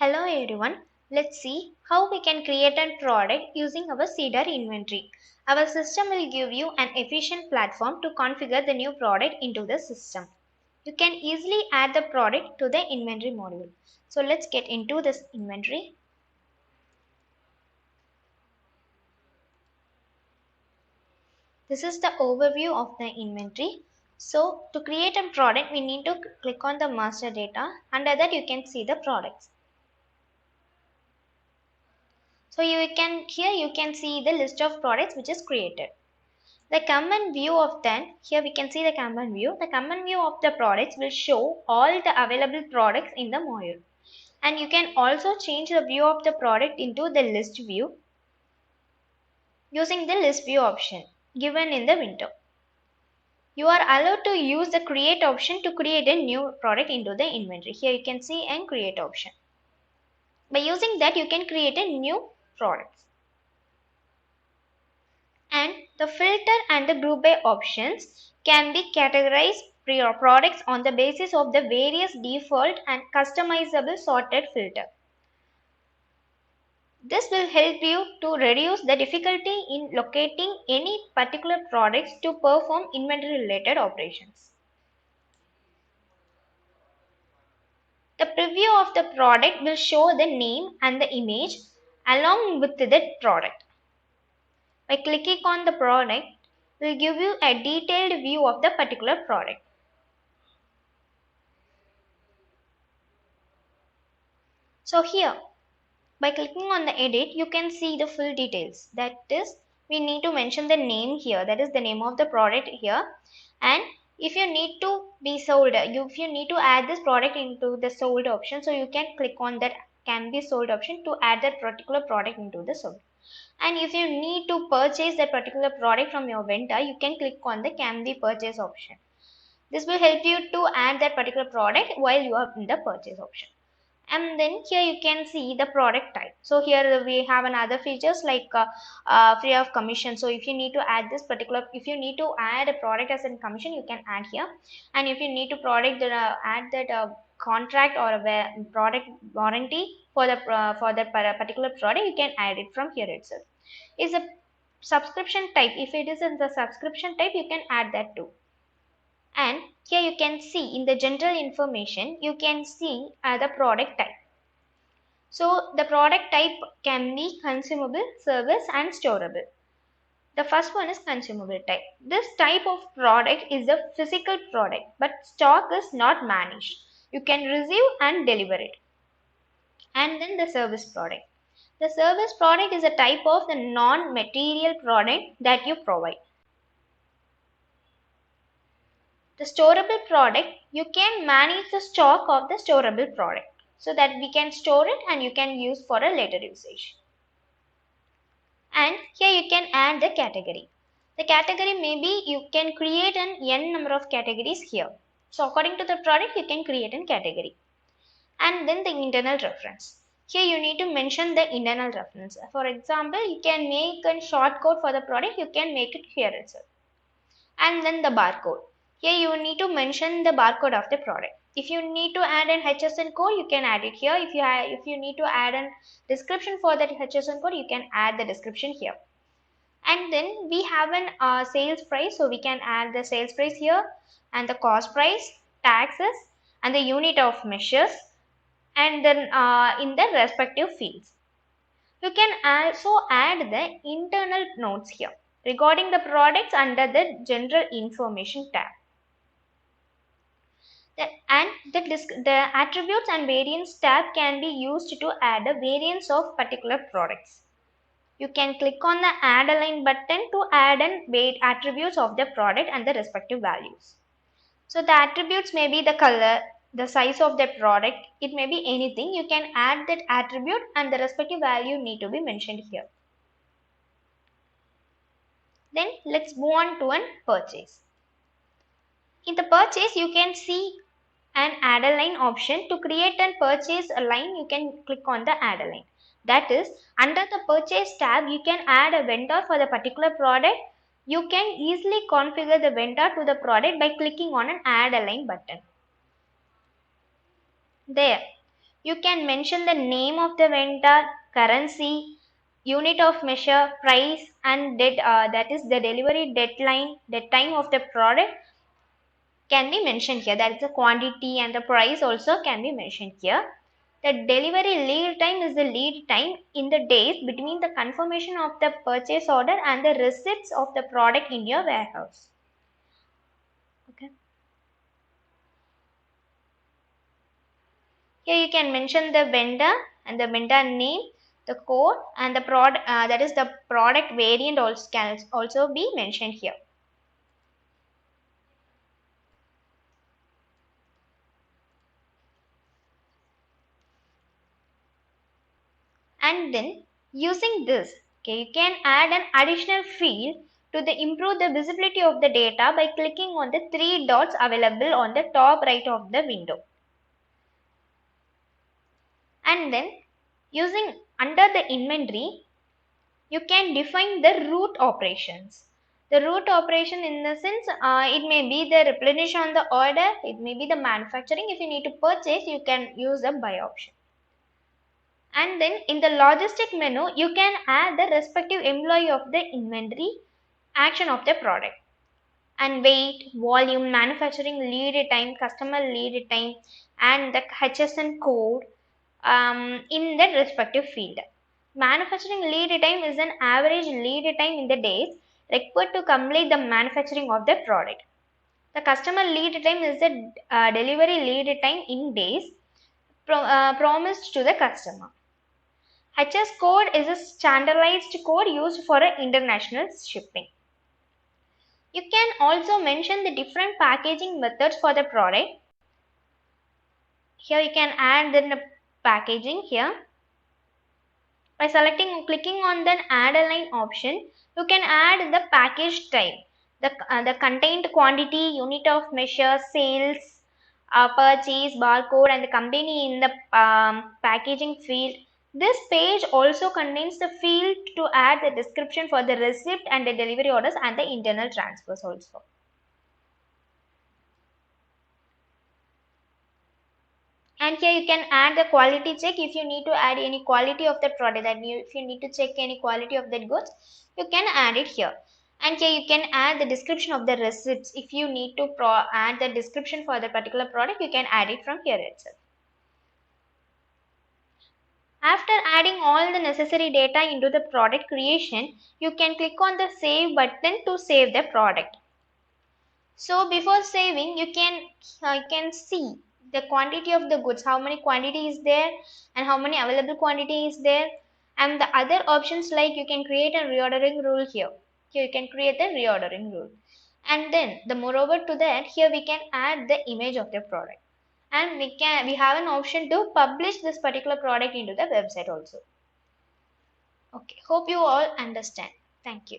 Hello everyone, let's see how we can create a product using our Seedor Inventory. Our system will give you an efficient platform to configure the new product into the system. You can easily add the product to the inventory module. So let's get into this inventory. This is the overview of the inventory. So to create a product, we need to click on the master data. Under that you can see the products. So here you can see the list of products which is created. The common view of then, here we can see the common view. The common view of the products will show all the available products in the module. And you can also change the view of the product into the list view using the list view option given in the window. You are allowed to use the create option to create a new product into the inventory. Here you can see an create option. By using that you can create a new product. And the filter and the group by options can be categorized products on the basis of the various default and customizable sorted filter. This will help you to reduce the difficulty in locating any particular products to perform inventory related operations. The preview of the product will show the name and the image along with the product. By clicking on the product, will give you a detailed view of the particular product. So here, by clicking on the edit, you can see the full details. That is, we need to mention the name here. That is the name of the product here. And if you need to be sold, if you need to add this product into the sold option, so you can click on that can be sold option to add that particular product into the sold. And if you need to purchase that particular product from your vendor, you can click on the can be purchase option. This will help you to add that particular product while you are in the purchase option. And then here you can see the product type. So here we have another features like free of commission. So if you need to add this particular, if you need to add a product as a commission, you can add here. And if you need to add that contract or a product warranty for the particular product, you can add it from here itself. Is a subscription type. If it is in the subscription type, you can add that too. And here you can see in the general information, you can see the product type. So the product type can be consumable, service and storable. The first one is consumable type. This type of product is a physical product, but stock is not managed. You can receive and deliver it. And then the service product. The service product is a type of the non-material product that you provide. The storable product, you can manage the stock of the storable product so that we can store it and you can use for a later usage. And here you can add the category. The category maybe you can create an n number of categories here. So according to the product you can create a category. And then the internal reference. Here you need to mention the internal reference. For example, you can make a short code for the product, you can make it here itself. And then the barcode. Here you need to mention the barcode of the product. If you need to add an HSN code, you can add it here. If you need to add a description for that HSN code, you can add the description here. And then we have an sales price, so we can add the sales price here and the cost price, taxes, and the unit of measures, and then in the respective fields. You can also add the internal notes here regarding the products under the general information tab. The attributes and variants tab can be used to add a variance of particular products. You can click on the add a line button to add and attributes of the product and the respective values. So the attributes may be the color, the size of the product, it may be anything. You can add that attribute and the respective value need to be mentioned here. Then let's move on to an purchase. In the purchase, you can see an add a line option. To create and purchase a line, you can click on the add a line. That is, under the purchase tab, you can add a vendor for the particular product. You can easily configure the vendor to the product by clicking on an add a line button. There, You can mention the name of the vendor, currency, unit of measure, price, and that is the delivery deadline, the time of the product can be mentioned here. That is the quantity, and the price also can be mentioned here. The delivery lead time is the lead time in the days between the confirmation of the purchase order and the receipts of the product in your warehouse. Okay. Here you can mention the vendor and the vendor name, the code, and the product, that is the product variant also can also be mentioned here. And then using this, okay, you can add an additional field to improve the visibility of the data by clicking on the three dots available on the top right of the window. And then using under the inventory, you can define the root operations. The root operation in the sense, it may be the replenish on the order, it may be the manufacturing. If you need to purchase, you can use the buy option. And then in the logistic menu, you can add the respective employee of the inventory, action of the product, and weight, volume, manufacturing lead time, customer lead time, and the HSN code in the respective field. Manufacturing lead time is an average lead time in the days required to complete the manufacturing of the product. The customer lead time is the delivery lead time in days promised to the customer. HS code is a standardized code used for international shipping. You can also mention the different packaging methods for the product. Here you can add the packaging here. By clicking on the add a line option, you can add the package type, the contained quantity, unit of measure, sales, purchase, barcode, and the company in the packaging field. This page also contains the field to add the description for the receipt and the delivery orders and the internal transfers also. And here you can add the quality check if you need to add any quality of the product, if you need to check any quality of that goods, you can add it here. And here you can add the description of the receipts. If you need to add the description for the particular product, you can add it from here itself. After adding all the necessary data into the product creation, you can click on the save button to save the product. So before saving, you can see the quantity of the goods, how many quantity is there and how many available quantity is there, and the other options like you can create a reordering rule here. Here you can create a reordering rule, and then the moreover to that, here we can add the image of the product, and we have an option to publish this particular product into the website also. Okay, hope you all understand. Thank you.